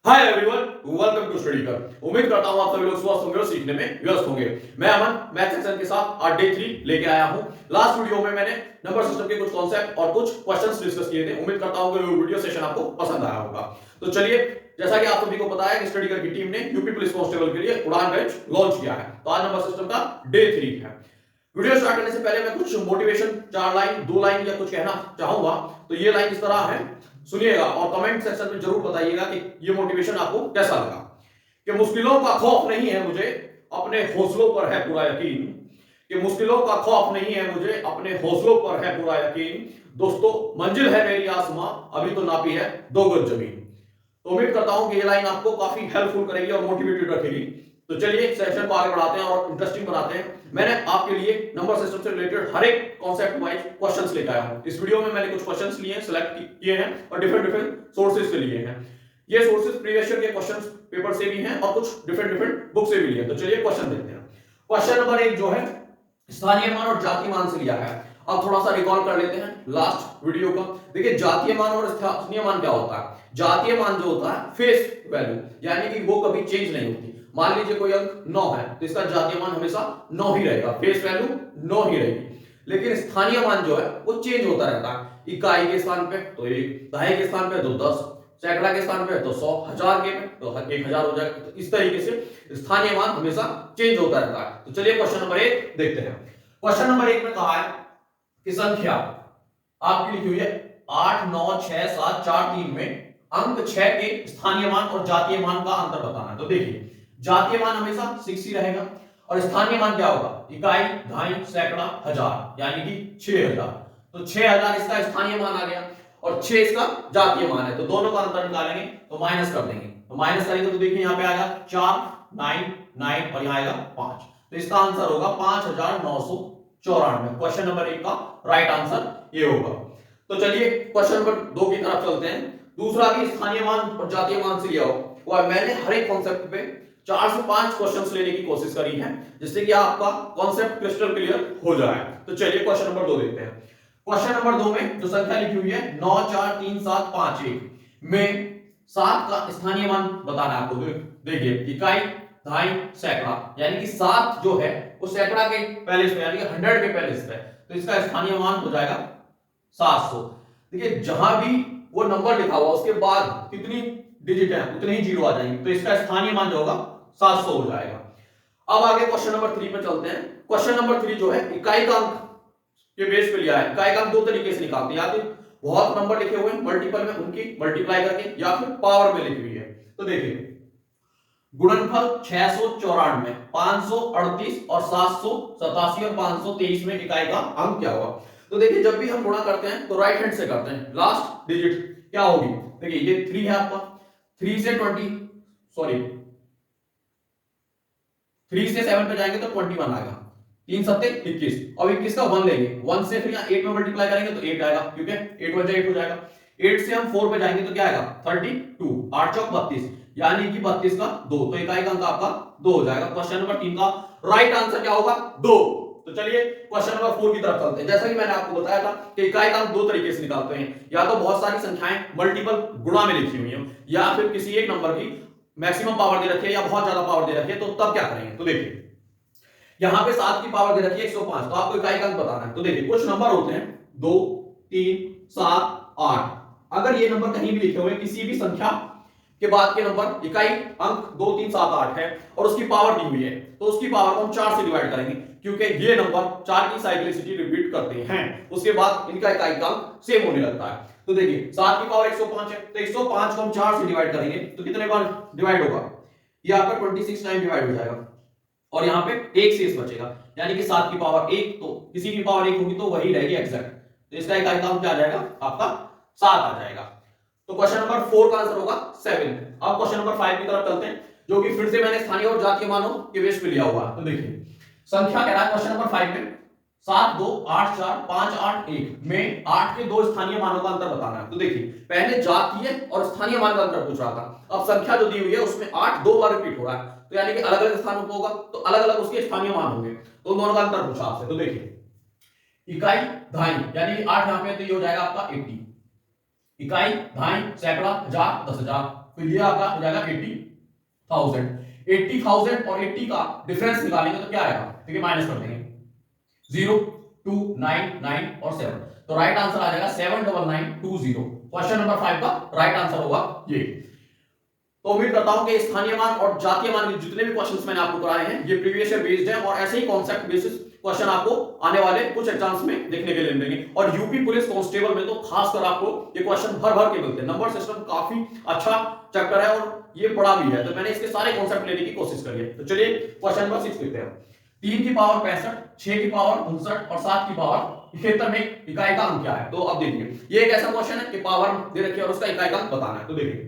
Hi everyone, welcome to study कर। उम्मीद करता हूं आप सभी लोग स्वस्थ होंगे और सीखने में व्यस्त होंगे। मैं अमन मैथ सेक्शन के साथ आज डे 3 लेके आया हूं। लास्ट वीडियो में मैंने नंबर सिस्टम के कुछ कॉन्सेप्ट और कुछ क्वेश्चंस डिस्कस किए थे। उम्मीद करता हूं कि वो वीडियो सेशन आपको पसंद आया होगा। तो चलिए, जैसा कि आप सभी को पता है कि स्टडी कर की टीम ने यूपी पुलिस कांस्टेबल के लिए उड़ान बैच लॉन्च किया है। तो आज नंबर सिस्टम का डे 3 है। वीडियो स्टार्ट करने से पहले मैं कुछ मोटिवेशन 4 लाइन 2 लाइन या कुछ कहना चाहूंगा। तो ये लाइन इस तरह है, सुनिएगा और कमेंट सेक्शन में जरूर बताइएगा कि ये मोटिवेशन आपको कैसा लगा। कि मुश्किलों का खौफ नहीं है मुझे, अपने हौसलों पर है पूरा यकीन। कि मुश्किलों का खौफ नहीं है मुझे, अपने हौसलों पर है पूरा यकीन। दोस्तों, मंजिल है मेरी आसमां, अभी तो नापी है 2 गज जमीन। तो उम्मीद करता हूं कि ये लाइन आपको काफी हेल्पफुल करेगी और मोटिवेटेड रखेगी। तो चलिए सेशन को आगे बढ़ाते हैं और इंटरेस्टिंग बनाते हैं। मैंने आपके लिए नंबर सिस्टम से रिलेटेड हर एक कॉन्सेप्ट वाइज क्वेश्चंस लेकर आया हूं। इस वीडियो में मैंने कुछ क्वेश्चंस लिए हैं, सिलेक्ट किए हैं और डिफरेंट सोर्सेज से लिए हैं। ये सोर्सेज प्रीवियस ईयर के क्वेश्चंस पेपर से भी हैं और कुछ डिफरेंट बुक से भी लिए हैं। तो चलिए क्वेश्चन देखते हैं। क्वेश्चन नंबर 1 जो है स्थानीय मान और जातीय मान से लिया है। अब थोड़ा सा रिकॉल कर लेते हैं लास्ट वीडियो का। देखिए, जातीय मान और स्थानीय मान क्या होता है। जातीय मान जो होता है फेस वैल्यू, यानी कि वो कभी चेंज नहीं होती। मान लीजिए कोई अंक 9 है तो इसका जातीय मान हमेशा 9 ही रहेगा, फेस वैल्यू 9 ही रहेगी। लेकिन स्थानीय मान जो है वो चेंज होता रहता है। इकाई के स्थान पे तो 1, दहाई के स्थान पे तो 10, सैकड़ा के स्थान पे तो 100, हजार के पे तो 1000 हो जाएगा। तो इस तरीके से स्थानीय मान हमेशा चेंज होता रहता है। तो चलिए क्वेश्चन नंबर 1 देखते हैं। क्वेश्चन नंबर 1 में कहा है कि संख्या आपकी लिखी हुई है 8 9 6 7 4 3 में अंक 6 के स्थानीय मान और जातीय मान का अंतर बताना है। तो देखिए, जातीय मान हमेशा 6 ही रहेगा और स्थानीय मान क्या होगा, इकाई, दहाई, सैकड़ा, हजार, यानी कि 6000। तो 6000 इसका स्थानीय मान आ गया और 6 इसका जातीय मान है। तो दोनों का अंतर निकालेंगे तो माइनस कर देंगे। तो माइनस करेंगे तो देखिए यहाँ पे आएगा 4 9 9 और यहाँ आएगा 5। तो इसका आंसर होगा 5994। क्वेश्चन नंबर 1 का राइट आंसर ये होगा। तो चलिए क्वेश्चन नंबर 2 की तरफ चलते हैं। दूसरा भी स्थानीय मान और जातीय मान से लिया हो, वो मैंने हर एक कॉन्सेप्ट पे 4 से 5 क्वेश्चंस लेने की कोशिश करी है, जिससे कि आपका कॉन्सेप्ट क्रिस्टल क्लियर हो जाए। तो चलिए क्वेश्चन नंबर 2 देखते हैं। क्वेश्चन नंबर 2 में जो संख्या लिखी हुई है 9 4 3 7 5 1 में 7 का स्थानीय मान बताना है आपको। देखिए, इकाई, दहाई, सैकड़ा, यानी कि 7 जो है वो सैकड़ा के पहले पे, यानी कि 100 के पहले पे, तो इसका स्थानीय मान हो जाएगा 700। देखिए, जहां भी वो नंबर लिखा हुआ उसके बाद कितनी डिजिट है उतने ही जीरो आ जाएंगे। तो इसका स्थानीय मान जो होगा 700 हो जाएगा। अब आगे क्वेश्चन नंबर 3 पे चलते हैं। क्वेश्चन नंबर 3 जो है इकाई का अंक के बेस पे लिया है। इकाई का अंक 2 तरीके से निकालते हैं, या तो बहुत नंबर लिखे हुए हैं मल्टीपल में उनकी मल्टीप्लाई करके, या फिर पावर में लिखी हुई है। तो देखिए, गुणनफल 694, 538 और 787 और 523 में इकाई का अंक क्या होगा। तो देखिए, जब भी हम गुणा करते हैं तो राइट हैंड से करते हैं। लास्ट डिजिट क्या होगी, देखिए ये 3 है आपका, 3 से 7 पे जाएंगे तो 21 आएगा, 3 सत्ते 21। अब 21 का 1 लेंगे, 1 से फिर यहाँ 8 में मल्टीप्लाई करेंगे तो 8 आएगा, क्योंकि 8 1 8 हो जाएगा। 8 से हम 4 पे जाएंगे तो क्या आएगा 32, 8 चौक 32, यानी कि 32 का 2। तो इकाई का अंक आपका 2 हो जाएगा। क्वेश्चन नंबर 3 का राइट आंसर क्या होगा, 2। तो चलिए क्वेश्चन नंबर 4 की तरफ चलते हैं। जैसा कि मैंने आपको बताया था कि इकाई का अंक 2 तरीके से निकालते हैं, या तो बहुत सारी संख्याएं मल्टीपल गुणा में लिखी हुई हैं, या फिर किसी एक नंबर की मैक्सिमम पावर दे रखी है या बहुत ज्यादा पावर दे रखी है। तो तब क्या करेंगे, तो देखिए यहां पे 7 की पावर दे रखी है 105, तो आपको इकाई का अंक बताना है। तो देखिए, कुछ नंबर होते हैं 2 3 7 8, अगर ये नंबर कहीं भी लिखे हुए किसी भी संख्या के बाद के नंबर इकाई अंक 2 3 7 8 है और उसकी पावर दी हुई है, तो उसकी पावर को हम 4 से डिवाइड करेंगे, क्योंकि ये नंबर 4 की साइक्लिसिटी रिपीट करते हैं, उसके बाद इनका इकाई का अंक सेम होने लगता है। तो देखिए 7 की पावर 105 है, तो 105 को हम 4 से डिवाइड करेंगे तो कितने बार डिवाइड होगा, ये आपका 26 टाइम डिवाइड हो जाएगा और यहाँ पे 1 शेष बचेगा, यानी कि 7 की पावर 1, तो किसी की पावर 1 होगी तो वही रहेगी एग्जैक्ट। तो इसका इकाई का अंक क्या आ जाएगा, आपका 7 आ जाएगा। तो क्वेश्चन नंबर 4 का आंसर होगा 7। अब क्वेश्चन नंबर 5 की तरफ चलते हैं, जो कि फिर से मैंने स्थानीय और जातीय मानों के बेस पे लिया हुआ है। तो देखिए, संख्या कह रहा है क्वेश्चन नंबर 5 में 7 2 8 4 5 8 1 में 8 के 2 स्थानीय मानों का अंतर बताना है। तो देखिए, पहले जातीय और स्थानीय मान का अंतर पूछ रहा था, अब संख्या जो दी हुई है उसमें 8 2 बार रिपीट हो रहा है, तो यानी कि अलग अलग स्थानों पर होगा तो अलग अलग उसके स्थानीय मान होंगे, तो दोनों का अंतर पूछा आपसे। तो देखिए, इकाई, दहाई, यानी कि 8 यहां पे तो ये हो जाएगा आपका 80, इकाई, दहाई, सैकड़ा, हजार, 10,000, तो ये आपका हो जाएगा 80,000। 80,000 और 80 का डिफरेंस निकालेंगे तो क्या आएगा, देखिए माइनस कर देंगे 0 2 9 9 और 7, तो राइट आंसर आ जाएगा 79920। क्वेश्चन नंबर 5 का राइट आंसर होगा ये। तो उम्मीद करता हूं कि स्थानीय मान और जातीय मान के जितने भी क्वेश्चंस मैंने आपको कराए हैं ये प्रीवियस ईयर बेस्ड है, और ऐसे ही कॉन्सेप्ट बेसिस क्वेश्चन आपको आने वाले कुछ एग्जाम्स में देखने के लिए मिलेंगे। और यूपी पुलिस कांस्टेबल में तो खासकर आपको ये क्वेश्चन भर भर के मिलते हैं। नंबर सिस्टम काफी अच्छा चैप्टर है और ये बड़ा भी है, तो मैंने इसके सारे कॉन्सेप्ट लेने की कोशिश करी है। तो चलिए क्वेश्चन नंबर 6 देखते हैं। 3 की पावर 65, 6 की पावर 59 और 7 की पावर 71 में इकाई का अंक क्या है। तो अब देखिए ये एक ऐसा क्वेश्चन है कि पावर दे रखी है और उसका इकाई का अंक बताना है। तो देखिए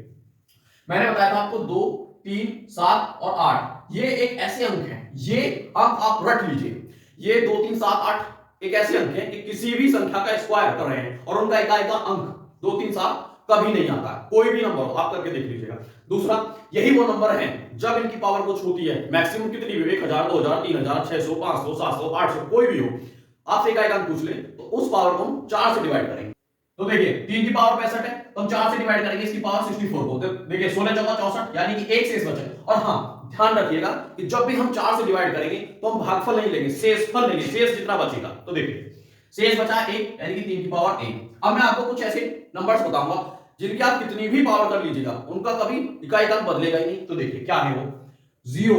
मैंने बताया था आपको 2 3 7 और 8 ये एक ऐसे अंक हैं, ये अंक आप रट लीजिए। ये 2 3 7 8 एक ऐसे अंक हैं कि किसी भी संख्या का स्क्वायर कर रहे हैं और उनका इकाई का अंक 2 3 7 कभी नहीं आता, कोई भी नंबर हो आप करके देख लीजिएगा। दूसरा, यही वो नंबर हैं जब इनकी पावर कुछ होती है, मैक्सिमम कितनी भी 1000 2000 3000 600 500 700 800 कोई भी हो, आपसे इकाई का अंक पूछ ले तो उस पावर को हम 4 से डिवाइड करेंगे। तो देखिए 3 की पावर 65 है तो हम 4 से डिवाइड करेंगे इसकी पावर 64 को। तो देखिए 16 चौका 64 यानी कि एक शेष बचे। और हां ध्यान रखिएगा कि जब भी हम 4 से डिवाइड करेंगे तो हम भागफल नहीं लेंगे, शेषफल लेंगे, शेष जितना बचेगा। तो देखिए शेष बचा 1 यानी कि 3 की पावर 1। अब मैं आपको कुछ ऐसे नंबर्स बताऊंगा जिनकी आप कितनी भी पावर कर लीजिएगा उनका कभी इकाई का बदलेगा ही नहीं। तो देखिए क्या है वो, 0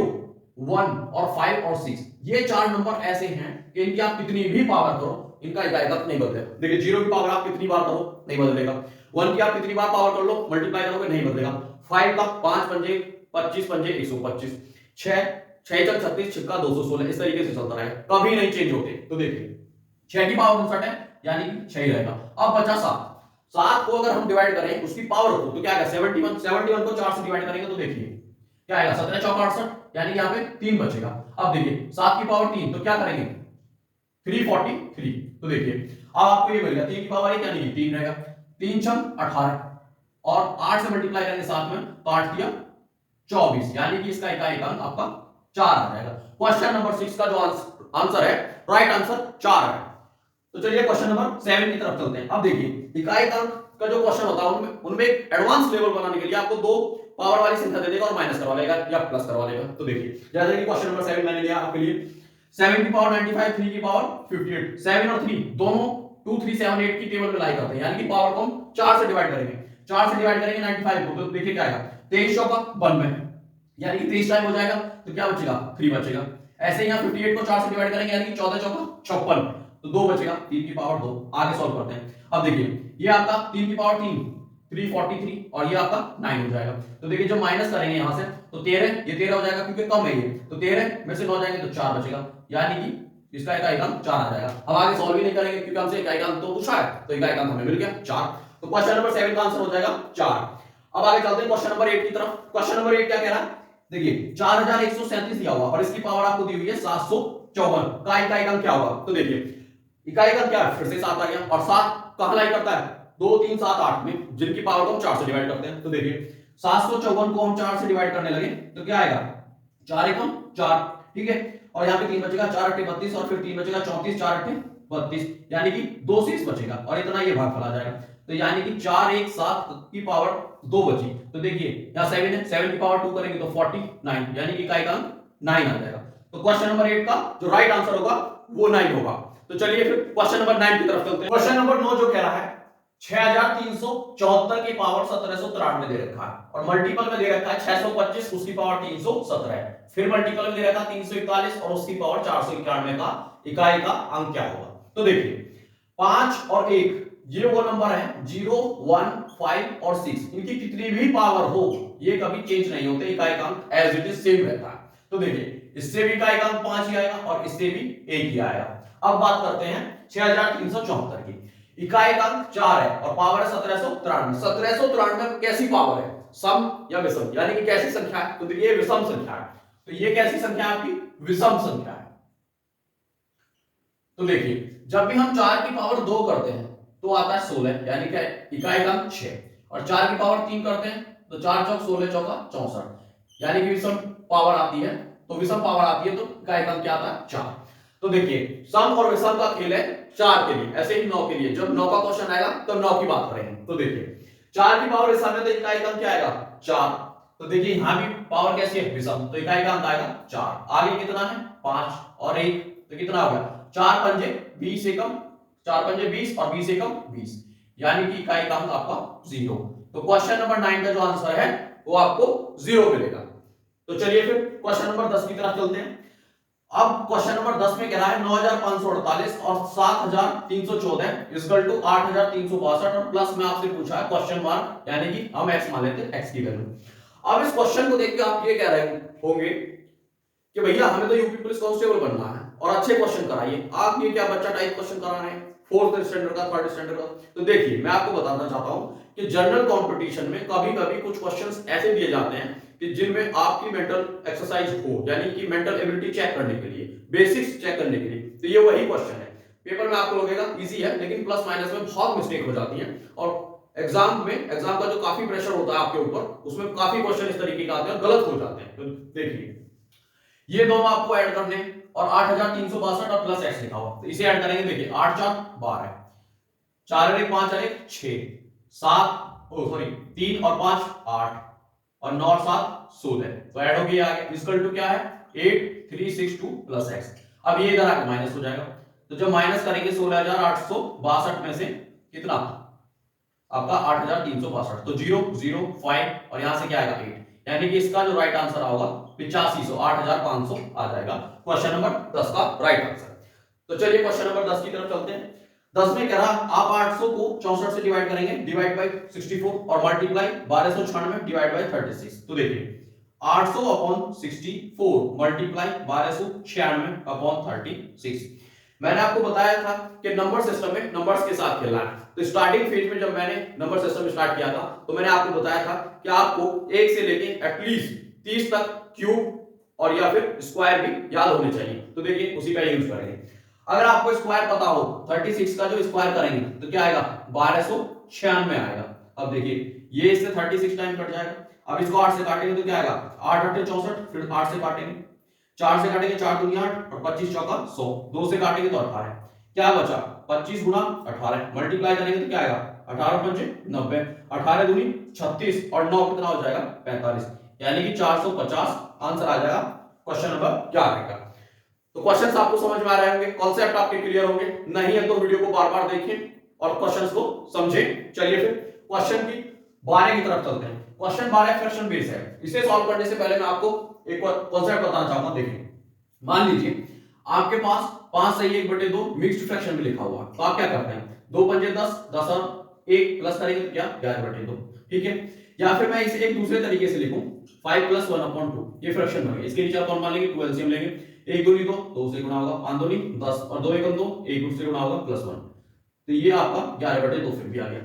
1 और 5 और 6 ये चार नंबर ऐसे हैं कि इनकी आप कितनी भी पावर करो इनका इकाई का नहीं बदलेगा। देखिए 0 की पावर आप कितनी बार करो नहीं बदलेगा, 1 की आप कितनी बार पावर कर लो मल्टीप्लाई करोगे नहीं बदलेगा, 5 का 5 पंजे 25 पंजे 125, 6 6 चक 36 छिक्का 216 इस तरीके से चलता रहेगा, कभी नहीं चेंज होते। तो देखिए 6 की पावर 59 है यानी कि 6 ही रहेगा। अब बचा 7, 7 को अगर हम डिवाइड करें उसकी पावर को तो क्या आएगा 71, 71 को 4 से डिवाइड करेंगे तो देखिए क्या आएगा 17 चौका 68 यानी यहाँ पे 3 बचेगा। अब देखिए 7 की पावर 3 तो क्या करेंगे 343। तो देखिए अब आपको ये मिलेगा 3 की पावर 1 यानी 3 रहेगा, 3 छक 18 और 8 से मल्टीप्लाई करेंगे साथ में तो 8 किया 24 यानी कि इसका इकाई का अंक आपका 4 आ जाएगा। क्वेश्चन नंबर 6 का जो आंसर है राइट आंसर 4 है। तो चलिए क्वेश्चन नंबर 7 की तरफ चलते हैं। अब देखिए इकाई का अंक का जो क्वेश्चन होता है उनमें एडवांस लेवल बनाने के लिए आपको दो पावर वाली संख्या दे देगा और माइनस करवा लेगा या प्लस करवा लेगा। तो देखिए जैसे कि क्वेश्चन नंबर 7 मैंने लिया आपके लिए 7 की पावर 95 3 की पावर 58, 7 और 3 दोनों 2 3 7 8 की टेबल में लाई करते हैं यानी कि पावर को हम 4 से डिवाइड करेंगे, 4 से डिवाइड करेंगे 95 को तो देखिए क्या आएगा 23 चौका 92 यानी कि 23 टाइम हो जाएगा तो क्या बचेगा 3 बचेगा। ऐसे ही यहां 58 को 4 से डिवाइड करेंगे यानी कि 14 चौका 56 तो 2 बचेगा, 3 की पावर 2। आगे सॉल्व करते हैं। अब देखिए ये आपका 3 की पावर 3 343 और ये आपका 9 हो जाएगा। तो देखिए जब माइनस करेंगे यहां से तो 13 ये 13 हो जाएगा क्योंकि कम है ये, तो 13 में से 9 जाएंगे तो 4 बचेगा यानी कि इसका इकाई का अंक 4 आ जाएगा। अब आगे सॉल्व ही नहीं करेंगे क्योंकि हमसे इकाई का अंक तो पूछा है तो इकाई का अंक हमें मिल गया 4। तो क्वेश्चन नंबर 7 का आंसर हो जाएगा 4। अब आगे चलते हैं क्वेश्चन नंबर 8 की तरफ। क्वेश्चन नंबर 8 क्या कह रहा है, देखिए 4137 दिया हुआ और इसकी पावर आपको दी हुई है 754 का इकाई का अंक क्या होगा। तो देखिए इकाई का क्या है फिर से 7 आ गया और 7 कहां लाई करता है 2 3 7 8 में जिनकी पावर को हम 4 से डिवाइड करते हैं। तो देखिए 754 को हम 4 से डिवाइड करने लगे तो क्या आएगा 4 एकम 4 ठीक है और यहां पे 3 बचेगा 4 8 32 और फिर 3 बचेगा 34 4 8 32 यानी कि 2 शेष बचेगा और इतना ये भागफल आ जाएगा। तो यानी कि 4 1 7 की पावर 2 बची। तो देखिए यहां 7 है 7 की पावर 2 करेंगे तो 49 यानी कि इकाई का अंक 9 आ जाएगा। तो क्वेश्चन नंबर 8 का जो राइट आंसर होगा वो 9 होगा। तो चलिए फिर क्वेश्चन नंबर 9 की तरफ चलते हैं। क्वेश्चन नंबर 9 जो कह रहा है 6374 की पावर 1793 दे रखा है और मल्टीपल में दे रखा है 625 उसकी पावर 317 है, फिर मल्टीपल में दे रखा है 341 और उसकी पावर 491 का इकाई का अंक क्या होगा। तो देखिए 5 और 1 ये वो नंबर है 0 1 5 और 6 इनकी कितनी भी पावर हो ये कभी चेंज नहीं होते, इकाई का अंक एज इट इज सेम रहता है। तो देखिए इससे भी इकाई का अंक 5 ही आएगा और इससे भी 1 ही आएगा। अब बात करते हैं 6374 की, इकाई का अंक 4 है और पावर है 1793। 1793 कैसी पावर है, सम या विषम यानी कि कैसी संख्या है। तो देखिए विषम संख्या है, तो ये कैसी संख्या है आपकी विषम संख्या है। तो देखिए जब भी हम 4 की पावर 2 करते हैं तो आता है 16 यानी कि इकाई का अंक 6 और 4 की पावर 3 करते हैं तो 4 चौक 16 चौका 64 यानी कि विषम पावर आती है। तो विषम पावर आती है तो इकाई का अंक क्या आता है 4। तो देखिए सम और विषम का खेल है 4 के लिए, ऐसे ही 9 के लिए। जब 9 का क्वेश्चन आएगा तो 9 की बात करेंगे। तो देखिए 4 की पावर विषम है तो इकाई का अंक क्या आएगा 4। तो देखिए यहां भी पावर कैसी है, विषम, तो इकाई का अंक आएगा 4। आगे कितना है 5 और 1, तो कितना हो गया 4 पंजे 20 एकम, 4 पंजे 20 और 20 एकम 20, यानी कि इकाई का अंक आपका 0। तो क्वेश्चन नंबर 9 का जो आंसर है वो आपको 0 मिलेगा। तो चलिए फिर क्वेश्चन नंबर 10 की तरफ चलते हैं। अब क्वेश्चन नंबर 10 में कह रहा है 9548 और 7314 इक्वल टू 8362 और प्लस में आपसे पूछा है क्वेश्चन मार्क, यानी कि हम x मान लेते हैं x की वैल्यू। अब इस क्वेश्चन को देख के आप ये कह रहे होंगे कि भैया हमें तो यूपी पुलिस कांस्टेबल बनना है और अच्छे क्वेश्चन कराइए, आप ये क्या बच्चा टाइप क्वेश्चन करा रहे हैं, फोर्थ स्टैंडर्ड का, थर्ड स्टैंडर्ड का। तो देखिए मैं आपको बताना चाहता हूं कि जनरल कंपटीशन में कभी कभी कुछ क्वेश्चंस ऐसे दिए जाते हैं कि जिनमें आपकी मेंटल एक्सरसाइज हो, यानी कि मेंटल एबिलिटी चेक करने के लिए, बेसिक्स चेक करने के लिए। तो ये वही क्वेश्चन है, पेपर में आपको लगेगा इजी है, लेकिन प्लस माइनस में बहुत मिस्टेक हो जाती है और एग्जाम का जो काफी प्रेशर होता है आपके ऊपर, उसमें काफी क्वेश्चन इस तरीके का आते हैं, गलत हो जाते हैं। तो देखिए ये दोनों आपको ऐड करने और 8362 और प्लस x लिखा हुआ, तो इसे ऐड करेंगे। देखिए 8 4 12, 4 और 1 5 और 1 6, 7 ओ सॉरी 3 और 5 8 और 9 और 7 16, तो ऐड हो गया आगे इक्वल टू क्या है 8362 प्लस x। अब ये इधर आके माइनस हो जाएगा, तो जब माइनस करेंगे 16862 में से कितना आपका 8362, तो 0 0 5 और यहां से क्या आएगा 8, यानी कि इसका जो राइट आंसर होगा 8500 8500 आ जाएगा क्वेश्चन नंबर 10 का राइट आंसर। तो चलिए क्वेश्चन नंबर 10 की तरफ चलते हैं। 10 में कह रहा आप 800 को 64 से डिवाइड करेंगे, डिवाइड बाय 64 और मल्टीप्लाई 1296 डिवाइड बाय 36। तो देखिए 800 अपॉन 64 मल्टीप्लाई 1296 अपॉन 36। मैंने आपको बताया था कि नंबर सिस्टम में नंबर्स के साथ खेलना है। तो स्टार्टिंग फेज में जब मैंने नंबर सिस्टम स्टार्ट किया था तो मैंने आपको बताया था कि आपको 1 से लेके एटलीस्ट 30 तक क्यूब और या फिर स्क्वायर भी याद होने चाहिए। तो देखिए उसी का यूज करेंगे। अगर आपको स्क्वायर पता हो 36 का जो स्क्वायर करेंगे तो क्या आएगा 1296 आएगा। अब देखिए ये इससे 36 टाइम कट जाएगा। अब इसको 8 से काटेंगे तो क्या आएगा 8 8 64, फिर 8 से काटेंगे, 4 से काटेंगे 4 दूनी 8 और 25 चौका 100, 2 से काटेंगे तो 18, क्या बचा 25 गुना 18, मल्टीप्लाई करेंगे तो क्या आएगा 18 पंचे 90, 18 दूनी 36 और 9 कितना हो जाएगा 45, यानी कि 450 आंसर आ जाएगा क्वेश्चन नंबर 11 का। तो क्वेश्चंस आपको समझ में आ रहे होंगे, कॉन्सेप्ट आपके क्लियर होंगे, नहीं है तो वीडियो को बार-बार देखें और क्वेश्चंस को समझें। चलिए फिर क्वेश्चन की 12 की तरफ चलते हैं। क्वेश्चन 12 फ्रैक्शन बेस है। इसे सॉल्व करने से पहले मैं आपको एक कॉन्सेप्ट बताना चाहूंगा। देखिए मान लीजिए आपके पास 5 सही 1/2 मिक्स्ड फ्रैक्शन में लिखा हुआ है, तो आप क्या करते हैं 2 पंजे 10, 10 और 1 प्लस करेंगे तो क्या 11/2, ठीक है। या फिर मैं इसे एक दूसरे तरीके से लिखूं 5 + 1/2, ये फ्रैक्शन बन गया। इसके नीचे कौन मान लेंगे 2 एलसीएम लेंगे, 1 दूनी 2, 2 से गुणा होगा, 5 दूनी 10 और 2 एकम 2, 1 दूसरे गुणा होगा +1, तो ये आपका 11/2 फिर भी आ गया।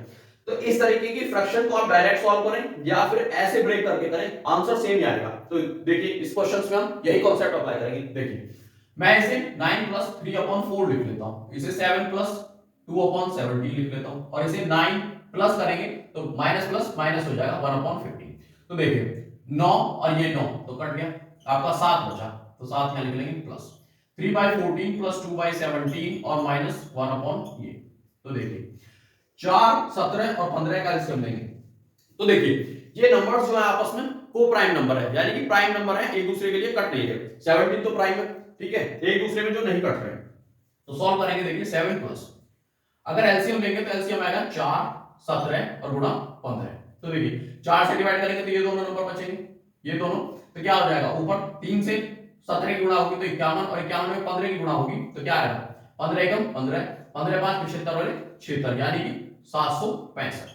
तो इस तरीके की फ्रैक्शन को आप डायरेक्ट सॉल्व करें या फिर ऐसे ब्रेक करके करें, आंसर सेम ही आएगा। तो देखिए इस क्वेश्चन में हम यही कॉन्सेप्ट अप्लाई करेंगे। देखिए मैं इसे 9 + 3/4 लिख लेता हूं, इसे 7 + 2/17 लिख लेता हूं और इसे 9 प्लस करेंगे तो माइनस प्लस माइनस हो जाएगा 1/15। तो देखिए 9 और ये 9 तो कट गया, आपका 7 बचा, तो 7 यहां लिख लेंगे प्लस 3/14 + 2/17 और माइनस 1 ये। तो देखिए 4 17 और 15 का एलसीएम लेंगे तो देखिए ये नंबर्स जो है आपस में को प्राइम नंबर है, यानी कि प्राइम नंबर है, एक दूसरे के लिए कट नहीं रहे। 17 तो प्राइम है, ठीक है, एक दूसरे में जो नहीं कट रहे। तो सॉल्व करेंगे, देखिए 7 प्लस अगर एलसीएम लेंगे तो एलसीएम आएगा 4 17 और गुणा 15। तो देखिए 4 से डिवाइड करेंगे तो ये दोनों नंबर बचेंगे, ये दोनों, तो क्या हो जाएगा ऊपर 3 से 17 की गुणा होगी तो 51 और 51 में 15 की गुणा होगी तो क्या आएगा 15 एकम 15, 15 5 75 वाले 76, यानी कि 765।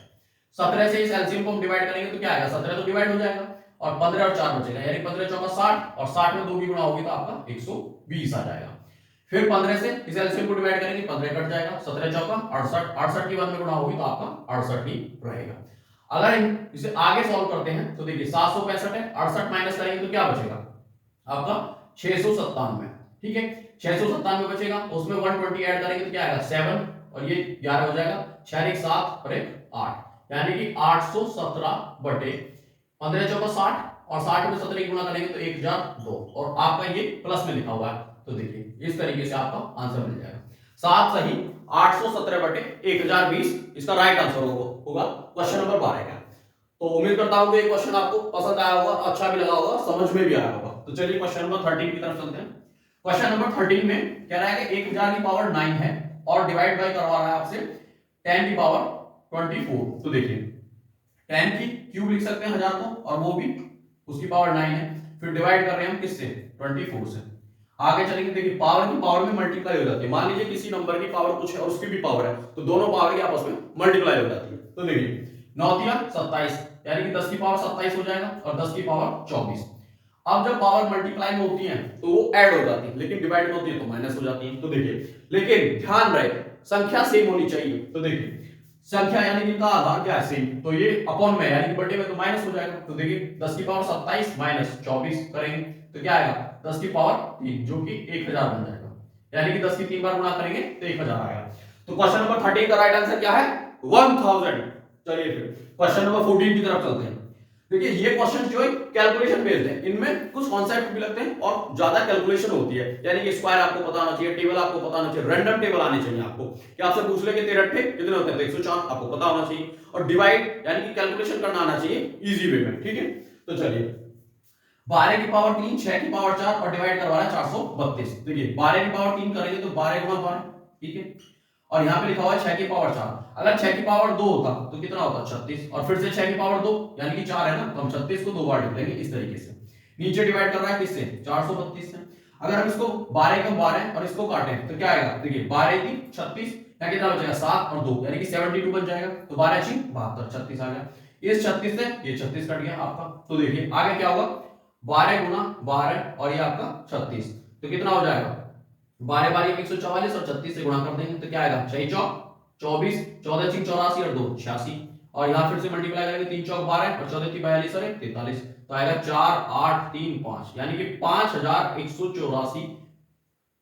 17 से इस एलसीएम को हम डिवाइड करेंगे तो क्या आएगा 17 तो डिवाइड हो जाएगा और 15 और 4 बचेगा, यानी 15 चौका 60 और 60 में 2 की गुणा होगी तो आपका 120 आ जाएगा। फिर 15 से इस एलसीएम को डिवाइड करेंगे 15 कट जाएगा, 17 चौका 68, 68 की 1 में गुणा होगी तो आपका 68 ही रहेगा। अगर इसे आगे सॉल्व करते हैं तो देखिए 765 है, 68 माइनस करेंगे तो क्या बचेगा आपका 697, ठीक है, 697 बचेगा, उसमें 120 ऐड करेंगे तो क्या आएगा 7 और ये 11 हो जाएगा, 6 1 7 और 1 8, यानी कि 817 बटे 15 चौका 60 और 60 में 17 की गुणा करेंगे तो 1002 और आपका ये प्लस में लिखा हुआ है। तो देखिए इस तरीके से आपका आंसर मिल जाएगा 7 सही 817 बटे 1020 इसका राइट आंसर होगा क्वेश्चन नंबर 12 का। तो उम्मीद करता हूं कि ये क्वेश्चन आपको पसंद आया होगा, अच्छा भी लगा होगा, समझ में भी आया होगा। तो चलिए क्वेश्चन नंबर 13 की तरफ चलते हैं। क्वेश्चन नंबर 13 में कह रहा है कि 1000 की पावर 9 है और डिवाइड बाय करवा रहा है आपसे 10 की पावर 24। तो देखिए 10 की क्यूब लिख सकते हैं 1000 को, और वो भी उसकी पावर 9 है, फिर डिवाइड कर रहे हैं हम किससे, 24 से। आगे चलेंगे, देखिए पावर की पावर में मल्टीप्लाई हो जाती है। मान लीजिए किसी नंबर की पावर कुछ है और उसकी भी पावर है, तो दोनों पावर की आपस में मल्टीप्लाई हो जाती है। तो देखिए 9 तिया 27, यानी कि 10 की पावर 27 हो जाएगा और 10 की पावर 24। अब जब पावर मल्टीप्लाई में होती है तो वो ऐड हो जाती है, लेकिन डिवाइड में होती है तो माइनस हो जाती है। तो देखिए, लेकिन ध्यान रहे संख्या सेम होनी चाहिए। तो देखिए संख्या यानी कि इनका आधार क्या है, सेम, तो ये अपॉन में यानी कि बटे में तो माइनस हो जाएगा। तो देखिए 10 की पावर 27 माइनस 24 करेंगे तो क्या आएगा, 10 की पावर 3, जो कि 1000 बन जाएगा, यानी कि 10 की 3 बार गुणा करेंगे तो 1000 आएगा। तो क्वेश्चन नंबर 13 का राइट आंसर क्या है, 1000। चलिए फिर क्वेश्चन नंबर 14 की तरफ चलते हैं। देखिए ये क्वेश्चन जो है कैलकुलेशन बेस्ड है, इनमें कुछ कॉन्सेप्ट भी लगते हैं और ज्यादा कैलकुलेशन होती है, यानी कि स्क्वायर आपको पता होना चाहिए, टेबल आपको पता होना चाहिए, रैंडम टेबल आने चाहिए आपको। क्या आपसे पूछ ले कि 13 अट्ठे कितने होते हैं, तो 104 आपको पता होना चाहिए, और डिवाइड यानी कि कैलकुलेशन करना आना चाहिए इजी वे में, ठीक है। तो चलिए 12 की पावर 3, 6 की पावर 4 और डिवाइड करवा रहा है 432। देखिए 12 की पावर 3 करेंगे तो 12 गुणा 12, ठीक है, और यहां पे लिखा हुआ है 6 की पावर 4। अगर 6 की पावर 2 होता तो कितना होता, 36, और फिर से 6 की पावर 2 यानी कि 4 है ना, तो हम 36 को 2 बार लिख लेंगे इस तरीके से। नीचे डिवाइड कर रहा है किससे, 432 से। अगर हम इसको 12 को 12 और इसको काटें तो क्या आएगा, देखिए 12 की 36, या कितना बचेगा 7 और 2 यानी कि 72 बन जाएगा। तो 12 ची 72, 36 आ गया। इस 36 से ये 36 कट गया आपका। तो देखिए आगे क्या होगा, 12 गुना 12 और ये आपका 36, तो कितना हो जाएगा, 12 12 144 और 36 से गुणा कर देंगे तो क्या आएगा, 6 चौक 24, 14 6 84 और 2 86, और यहां फिर से मल्टीप्लाई करेंगे 3 चौक 12 और 14 3 42 और 1 43, तो आएगा 4 8 3 5, यानी कि 5184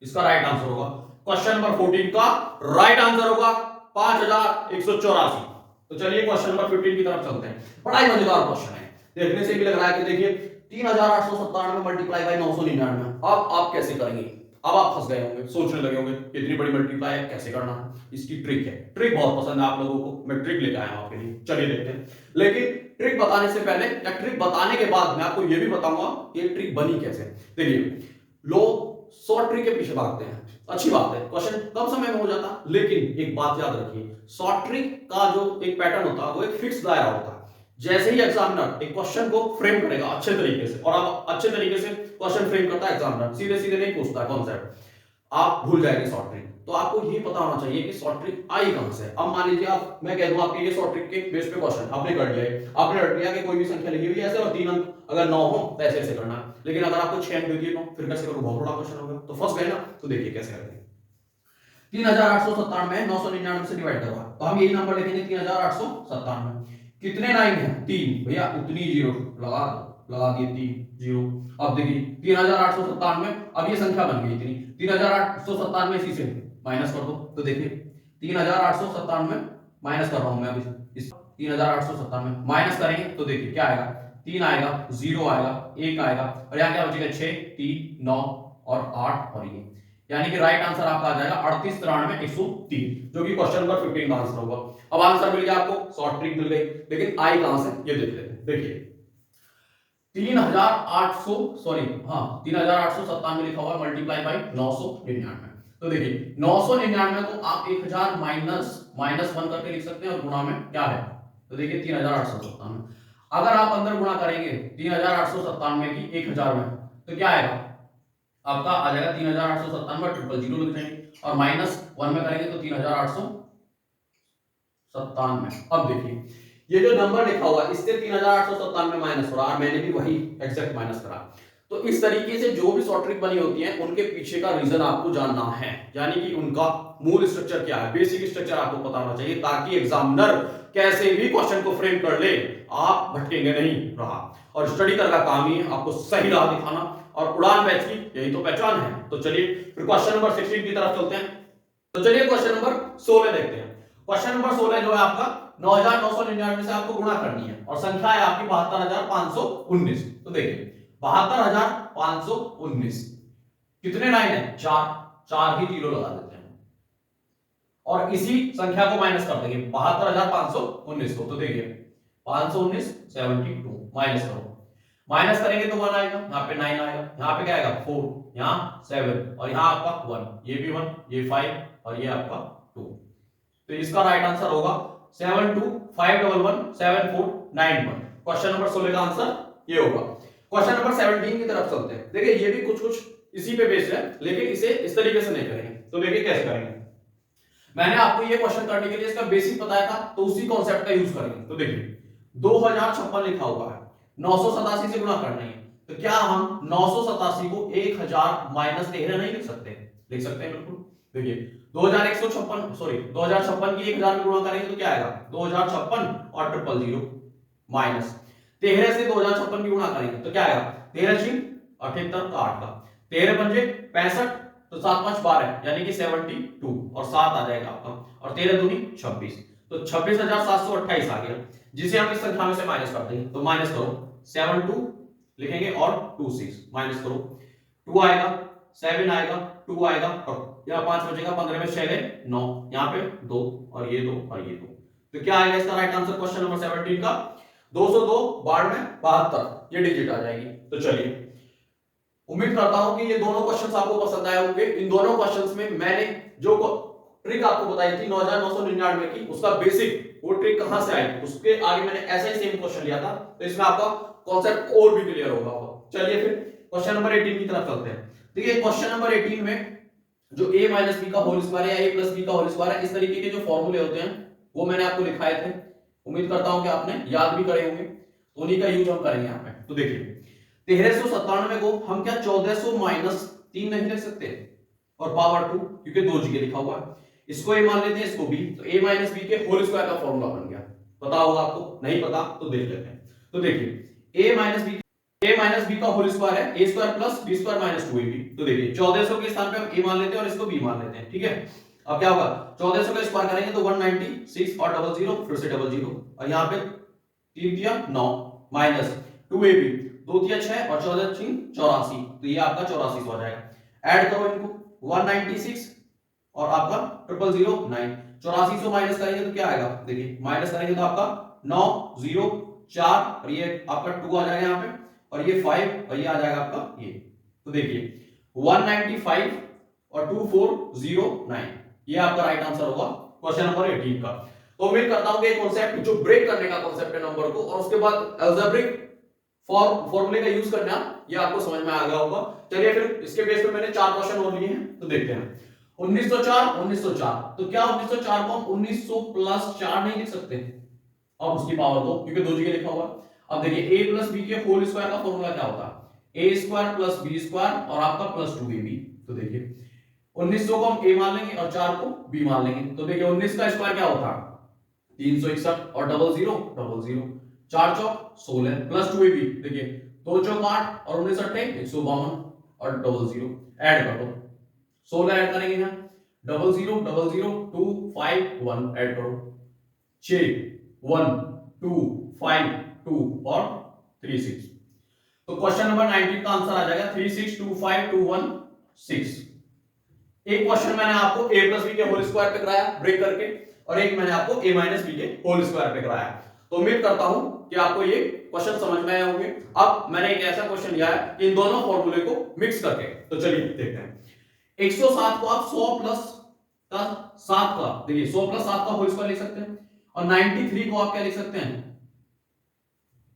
इसका राइट आंसर होगा। क्वेश्चन नंबर 14 का राइट आंसर होगा 5184। तो चलिए क्वेश्चन नंबर 15 की तरफ चलते हैं। बड़ा ही मजेदार क्वेश्चन है, देखने से भी लग रहा है कि देखिए 3897 मल्टीप्लाई बाय 999। अब आप कैसे करेंगे, अब आप फंस गए होंगे, सोचने लगे होंगे इतनी बड़ी मल्टीप्लाई है कैसे करना है। इसकी ट्रिक है, ट्रिक बहुत पसंद है आप लोगों को, मैं ट्रिक लेकर आया हूं आपके लिए, चलिए देखते हैं। लेकिन ट्रिक बताने से पहले या ट्रिक बताने के बाद मैं आपको यह भी बताऊंगा कि ट्रिक बनी कैसे। देखिए लोग शॉर्ट ट्रिक के पीछे भागते हैं, अच्छी बात है, क्वेश्चन कम समय में हो जाता, लेकिन एक बात याद रखिए, शॉर्ट ट्रिक का जो एक पैटर्न होता है वो एक फिक्स दायरा होता है। जैसे ही एग्जामिनर एक क्वेश्चन को फ्रेम करेगा अच्छे तरीके से, और आप अच्छे तरीके से क्वेश्चन फ्रेम करता है एग्जामिनर, सीधे सीधे नहीं पूछता कॉन्सेप्ट, आप भूल जाएंगे शॉर्ट ट्रिक। तो आपको ये पता होना चाहिए कि शॉर्ट ट्रिक आई कहां से। अब मान लीजिए आप, मैं कह दूं आपके ये शॉर्ट ट्रिक के बेस पे क्वेश्चन आपने कर लिया है, आपने रट लिया कि कोई भी संख्या लिखी हुई है ऐसे और 3 अंक अगर 9 हो तो ऐसे ऐसे करना है, लेकिन अगर आपको 6 अंक दे दिए तो फिर कैसे करोगे, बहुत बड़ा क्वेश्चन होगा, तो फंस गए ना। तो देखिए कैसे करेंगे, 3897 999 से डिवाइड करवा, तो हम यही नंबर लिखेंगे 3897। कितने 9 है, 3, भैया उतनी जीरो लगा दो, लगा दिए 3 जीरो। अब देखिए 3897, अब ये संख्या बन गई इतनी, 3897 इसी से माइनस कर दो, तो देखिए 3897 माइनस कर रहा हूं मैं अभी, इस 3897 माइनस करेंगे तो देखिए क्या आएगा, 3 आएगा, 0 आएगा, 1 आएगा, और यहां क्या बचेगा, 6 3 9 और 8 और ये, यानी कि राइट आंसर आपका आ जाएगा 38 93 103, जो कि क्वेश्चन नंबर 15 का आंसर होगा। अब आंसर मिल गया आपको, शॉर्ट ट्रिक मिल गई, लेकिन आई कहां से ये देख लेते हैं। देखिए 3800 सॉरी हाँ 3897 लिखा हुआ है मल्टीप्लाई बाय 999। तो देखिए 999 को आप 1000 माइनस माइनस 1 करके लिख सकते हैं, और गुणा में क्या है, तो देखिए 3897। अगर आप अंदर गुणा करेंगे 3897 की 1000 में तो क्या आएगा, आपका आ जाएगा 3897 ट्रिपल जीरो लिख देंगे, और माइनस 1 में करेंगे तो 3897। अब देखिए ये जो नंबर लिखा हुआ है इससे 3897 माइनस हो रहा है, मैंने भी वही एग्जैक्ट माइनस करा। तो इस तरीके से जो भी शॉर्ट ट्रिक बनी होती है उनके पीछे का रीजन आपको जानना है, यानी कि उनका मूल स्ट्रक्चर क्या है, बेसिक स्ट्रक्चर आपको पता होना चाहिए, ताकि एग्जामिनर कैसे भी क्वेश्चन को फ्रेम कर ले आप भटकेंगे नहीं रहा। और स्टडी कर का काम ही है आपको सही राह दिखाना, और उड़ान बैच की यही तो पहचान है। तो चलिए फिर क्वेश्चन नंबर 16 की तरफ चलते हैं। तो चलिए क्वेश्चन नंबर 16 देखते हैं। क्वेश्चन नंबर 16 जो है आपका 9999 से आपको गुणा करनी है, और संख्या है आपकी 72519। तो देखिए 72519 कितने 9 है, 4, 4 ही जीरो लगा देते हैं, और इसी संख्या को माइनस कर देंगे 72519 को। तो देखिए 519 72 माइनस करो, माइनस करेंगे तो 1 आएगा, यहाँ पे 9 आएगा, यहाँ पे क्या आएगा 4, यहाँ 7 और यहाँ आपका 1, ये भी 1, ये 5 और ये आपका 2। तो इसका राइट आंसर होगा 7251174191। क्वेश्चन नंबर 16 का आंसर ये होगा। क्वेश्चन नंबर 17 की तरफ चलते हैं। देखिए ये भी कुछ कुछ इसी पे बेस्ड है, लेकिन इसे इस तरीके से नहीं करेंगे। तो देखिए कैसे करेंगे। मैंने आपको ये क्वेश्चन करने के लिए इसका बेसिक बताया था, तो उसी कॉन्सेप्ट का यूज करेंगे। तो देखिए 2056 लिखा हुआ है, 987 से गुणा करना है, तो क्या हम 987 को 1000 माइनस 13 नहीं लिख सकते? लिख सकते हैं बिल्कुल। देखिए 2156 सॉरी 2056 की 1000 में गुणा करेंगे तो क्या आएगा 2056 और 000 माइनस 13 से 2056 की गुणा करेंगे तो क्या आएगा 13 6 78 का 8 का 13 पंजे 65 तो 7 5 12 यानी कि 72 और 7 आ जाएगा आपका, और 13 दूनी 26, तो 26,728 आ गया, जिसे हम इस संख्या में से माइनस करते हैं। तो माइनस करो 72 लिखेंगे और 26 माइनस करो, 2 आएगा 7 आएगा 2 आएगा और यहाँ 5 बचेगा, 15 में 6 गए 9, यहाँ पे 2 और ये 2 और ये 2। तो क्या आएगा इसका राइट आंसर क्वेश्चन नंबर 17 का 202 92 72 ये डिजिट आ जाएगी। तो चलिए उम्मीद करता हूं कि ये दोनों क्वेश्चंस आपको पसंद आए होंगे। इन दोनों क्वेश्चंस में मैंने जो ट्रिक आपको बताई थी 9999 की, उसका बेसिक वो ट्रिक कहां से आई, उसके आगे मैंने ऐसा ही सेम क्वेश्चन लिया था, तो इसमें आपका कॉन्सेप्ट और भी क्लियर होगा। चलिए फिर क्वेश्चन नंबर 18 की तरफ चलते हैं। देखिए क्वेश्चन नंबर 18 में जो a माइनस बी का होल स्क्वायर या a प्लस बी का होल स्क्वायर है, इस तरीके के जो फॉर्मूले होते हैं वो मैंने आपको लिखाए थे। उम्मीद करता हूं कि आपने याद भी करे होंगे, तो उन्हीं का यूज हम करेंगे यहाँ पे। तो देखिए 1397 को हम क्या 1400 माइनस 3 नहीं लिख सकते, और पावर 2 क्योंकि 2 जगह लिखा हुआ है, इसको a मान लेते हैं, इसको b, तो a माइनस बी के होल स्क्वायर का फॉर्मूला बन गया। पता होगा आपको, नहीं पता तो देख लेते हैं। तो देखिए a माइनस बी का होल स्क्वायर है a square plus b square minus 2ab। तो देखिए 1400 के स्थान पे हम a मान लेते हैं और इसको b मान लेते हैं, ठीक है। अब क्या होगा 1400 का स्क्वायर करेंगे तो 196 और 00 फिर से 00 और यहाँ पे 3 दिया 9 माइनस 2ab 2 दिया 6 और 14 3 84, तो ये आपका 84 हो जाएगा। ऐड करो इनको 196 और आपका 009, 84 माइनस करेंगे तो क्या आएगा, देखिए माइनस करेंगे तो आपका 9 0 4 और ये आपका 2 आ जाएगा यहाँ पे, और ये 5 और ये आ जाएगा आपका ये। तो देखिए 195 और 2409 ये आपका राइट आंसर होगा क्वेश्चन नंबर 18 का। तो उम्मीद करता हूं कि ये कॉन्सेप्ट जो ब्रेक करने का कॉन्सेप्ट है नंबर को, और उसके बाद अलजेब्रिक फॉर्मूले का यूज करना, ये आपको समझ में आ गया होगा। चलिए फिर इसके बेस पे मैंने 4 क्वेश्चन और लिए हैं, तो देखते हैं। 1904 तो क्या 1904 को हम 1900 प्लस 4 नहीं लिख सकते, अब उसकी पावर 2 क्योंकि 2 जगह लिखा हुआ। अब देखिए a प्लस बी के होल स्क्वायर का फॉर्मूला क्या होता है, a square plus B square और आपका प्लस 2ab। तो देखिए 1900 को हम a मान लेंगे और 4 को b मान लेंगे, तो देखिए 19 का स्क्वायर क्या होता है 361 और 00 4 चौक 16 प्लस 2ab, देखिए 2 चौक 8 और 19 अट्ठे 152 और 00 ऐड कर दो, 16 ऐड करेंगे यहाँ 00 00 2 5 1 ऐड करो 6 1 2 5 2 और 3 6। तो क्वेश्चन नंबर 19 का आंसर आ जाएगा 362521 6। एक क्वेश्चन मैंने आपको a प्लस बी के होल स्क्वायर पे कराया ब्रेक करके, और एक मैंने आपको a माइनस बी के होल स्क्वायर पे कराया। तो उम्मीद करता हूं कि आपको ये क्वेश्चन समझ में आए होंगे। अब मैंने एक ऐसा क्वेश्चन लिया है इन दोनों फॉर्मूले को मिक्स करके, तो चलिए देखते हैं। 107 को आप 100 प्लस का 7 का, देखिए 100 प्लस 7 का होल स्क्वायर लिख सकते हैं, और 93 को आप क्या लिख सकते हैं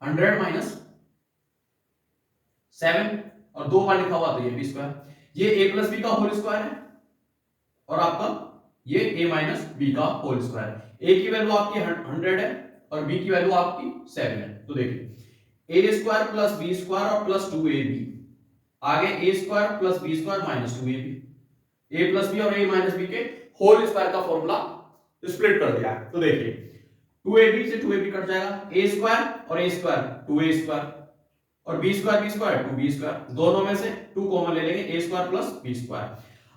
100 माइनस 7 और 2 बार लिखा हुआ तो ये बी स्क्वायर, ये a प्लस बी का होल स्क्वायर है और आपका ये a माइनस बी का होल स्क्वायर। a की वैल्यू आपकी 100 है और b की वैल्यू आपकी 7 है। तो देखिए a square plus B square और प्लस 2ab, आगे a square plus B square minus 2ab, a plus B और a माइनस बी के होल स्क्वायर का फॉर्मूला स्प्लिट कर दिया है। तो देखिए 2ab से 2ab कट जाएगा, a स्क्वायर और a स्क्वायर 2a स्क्वायर और b स्क्वायर 2b स्क्वायर, दोनों में से 2 कॉमन ले लेंगे, a square plus b square.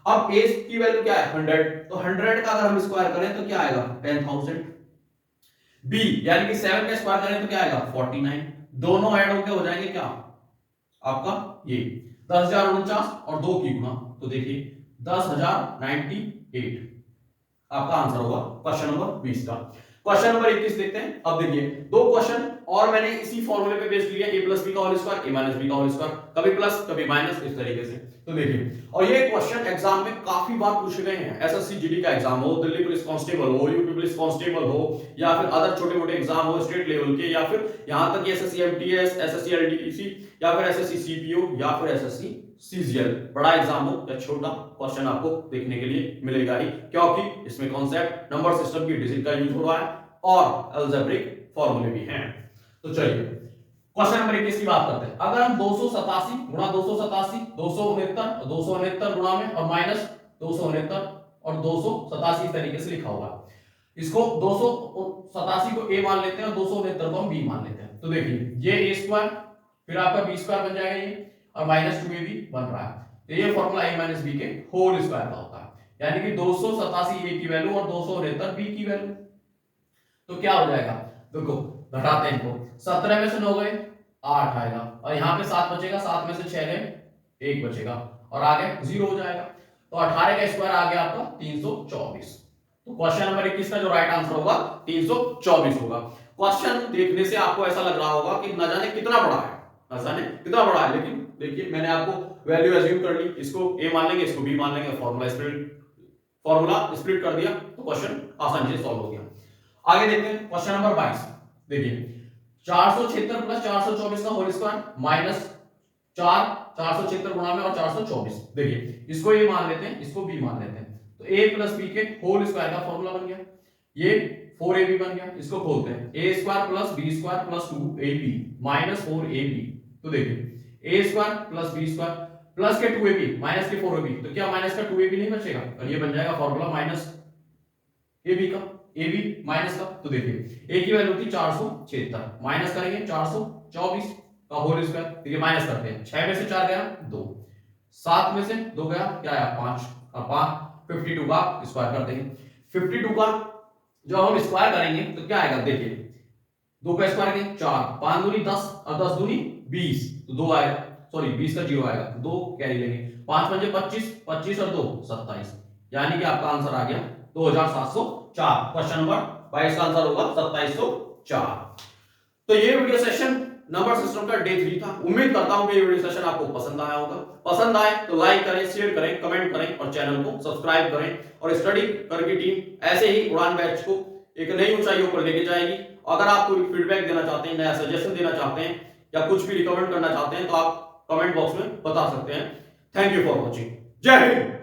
अब a की वैल्यू क्या है 100, तो 100 का अगर हम स्क्वायर करें तो क्या आएगा 10,000। b यानी कि 7 का स्क्वायर करें तो क्या आएगा 49, दोनों ऐड होके हो जाएंगे क्या आपका ये 10,049 और 2 की गुणा, तो देखिए 10,098 आपका आंसर होगा क्वेश्चन नंबर 20 का। क्वेश्चन नंबर 21 देखते हैं। अब देखिए दो क्वेश्चन और मैंने इसी फॉर्मूले पे बेस लिया, a प्लस बी का whole square, a minus B का होल स्क्वायर, कभी प्लस कभी माइनस, इस तरीके से। तो देखिए, और ये क्वेश्चन एग्जाम में काफी बार पूछे गए हैं। एसएससी जीडी का एग्जाम हो, दिल्ली पुलिस कांस्टेबल हो, यूपी पुलिस कांस्टेबल हो, या फिर अदर छोटे मोटे एग्जाम हो स्टेट लेवल के, या फिर यहां तक कि एसएससी एमटीएस, एसएससी एलडीसी, या फिर एसएससी सीपीओ, या फिर एसएससी सीजीएल, बड़ा एग्जाम हो या छोटा, क्वेश्चन आपको देखने के लिए मिलेगा ही, क्योंकि इसमें कॉन्सेप्ट नंबर सिस्टम की डिजिट का यूज हो रहा है और अलजेब्रिक फॉर्मूले भी हैं। तो चलिए क्वेश्चन नंबर 21 की बात करते हैं। अगर हम 287 गुणा 287, 269 गुणा में और माइनस 269 और 287 इस तरीके से लिखा होगा। इसको 287 को a मान लेते हैं और 269 को हम b मान लेते हैं। तो देखिए ये a स्क्वायर फिर आपका b स्क्वायर बन जाएगा ये, और माइनस 2ab बन रहा है। तो ये फॉर्मूला a माइनस b के होल स्क्वायर का होता है, यानी कि 287 a की वैल्यू और 269 b की वैल्यू। तो क्या हो जाएगा, देखो घटाते हैं इनको, 17 में से 9 गए 8 आएगा, और यहाँ पे 7 बचेगा, 7 में से 6 गए 1 बचेगा, और आगे 0 हो जाएगा। तो 18 का स्क्वायर आ गया आपका 324। तो क्वेश्चन नंबर 21 का जो राइट आंसर होगा 324 होगा। क्वेश्चन देखने से आपको ऐसा लग रहा होगा कि न जाने कितना बड़ा है, न जाने कितना बड़ा है, लेकिन देखिए मैंने आपको वैल्यू एज्यूम कर ली, इसको a मान लेंगे, इसको b मान लेंगे, फॉर्मूला स्प्लिट कर दिया, तो क्वेश्चन आसानी से सॉल्व हो गया। आगे देखते हैं क्वेश्चन नंबर 22। देखिए 476 प्लस 424 का होल स्क्वायर माइनस 476 गुणा में और 424। देखिए इसको a मान लेते हैं, इसको b मान लेते हैं, तो a प्लस b के होल स्क्वायर का फॉर्मूला बन गया, ये 4ab बन गया। इसको खोलते हैं, a square plus b square plus 2ab minus 4ab। तो देखिए a square plus b square plus के 2ab माइनस के 4ab, तो क्या माइनस का 2ab नहीं बचेगा, और ये बन जाएगा फॉर्मूला माइनस ab का, ab माइनस का। तो देखिए a की वैल्यू थी 476, माइनस करेंगे 424 का होल स्क्वायर, तो ये माइनस करते हैं, 6 में से 4 गया 2, 7 में से 2 गया क्या आया 5, अब 52 का स्क्वायर कर देंगे। 52 का जब हम स्क्वायर करेंगे तो क्या आएगा, देखिए 2 का स्क्वायर करेंगे 4, 5 दूनी 10 और 10 दूनी 20, तो 2 आएगा, सॉरी 20 का 0 आएगा, 2 कैरी लेंगे, 5 पंजे 25, 25 और 2 27, यानी कि आपका आंसर आ गया 2704। क्वेश्चन नंबर 22 का आंसर होगा 2704। तो ये वीडियो सेशन नंबर सिस्टम का डे 3 था। उम्मीद करता हूं कि ये वीडियो सेशन आपको पसंद आया होगा। पसंद आए तो लाइक करें, शेयर करें, कमेंट करें और चैनल को सब्सक्राइब करें। और स्टडी करके टीम ऐसे ही उड़ान बैच को एक नई ऊंचाइयों पर लेके जाएगी। अगर आप कोई फीडबैक देना चाहते हैं, नया सजेशन देना चाहते हैं, या कुछ भी रिकमेंड करना चाहते हैं, तो आप कमेंट बॉक्स में बता सकते हैं। Thank you for watching. जय हिंद।